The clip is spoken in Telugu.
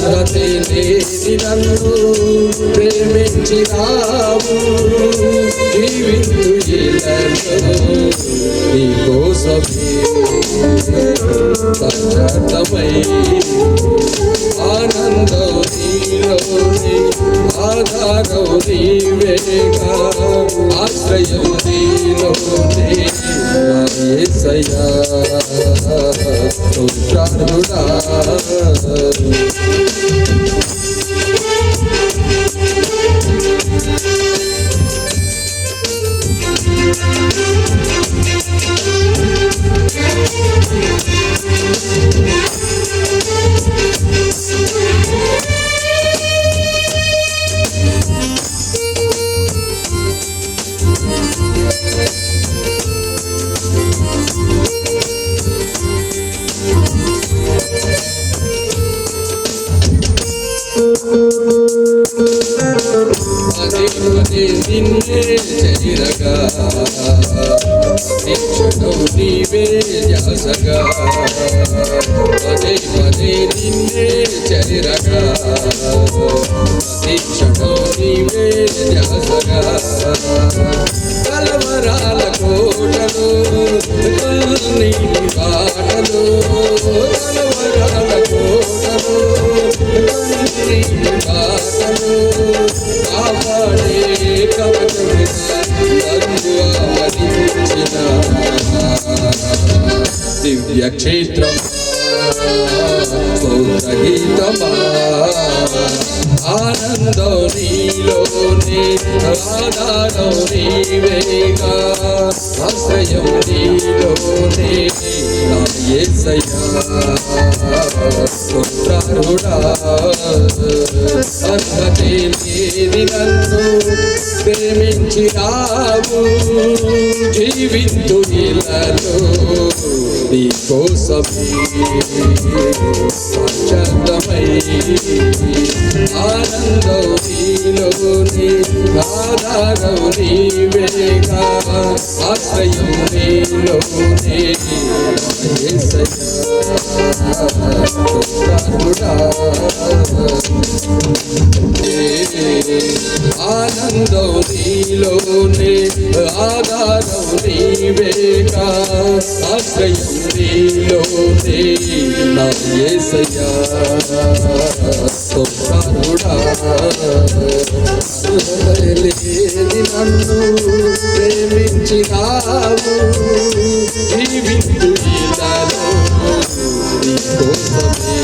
అర్హతే లేని నన్ను ప్రేమించినావు జీవింతు ఇలలో నీ కోసమే సంచలమై ఆనందం నీలోనే ఆధారం నీవేగా ఆశ్రయం నీలోనే యేసయ్యా స్తోత్రాలుడా నిన్నే చేరగా నిక్షణం నీవే ధ్యాసగా పదే పదే నిన్నే చేరగా నిక్షణం నీవే ధ్యాసగా కలవరాల కోటలు కన్నీటి బాటలు కలవరాల కోటలు కన్నీటి బాటలు కాపాడే దివ్య క్షేత్రం స్తోత్రగీతమా ఆనందం నీలోనే ఆధారం నీవేగా ఆశ్రయం నీలోనే నా యేసయ్యా స్తోత్రాలుడా అర్హతే లేని నన్ను ప్రేమించినావు జీవింతు ఇలలో నీ కోసమే సంచలమై ఆనందం నీలోనే ఆధారం నీవేగా ఆశ్రయం నీలోనే ఆనందం నీలోనే ఆధారం నీవేగా ఆశ్రయం నీలోనే నా యేసయ్యా స్తోత్రాలుడా లేని నన్ను ప్రేమించినావు జీవింతు ఇలలో నీ కోసమే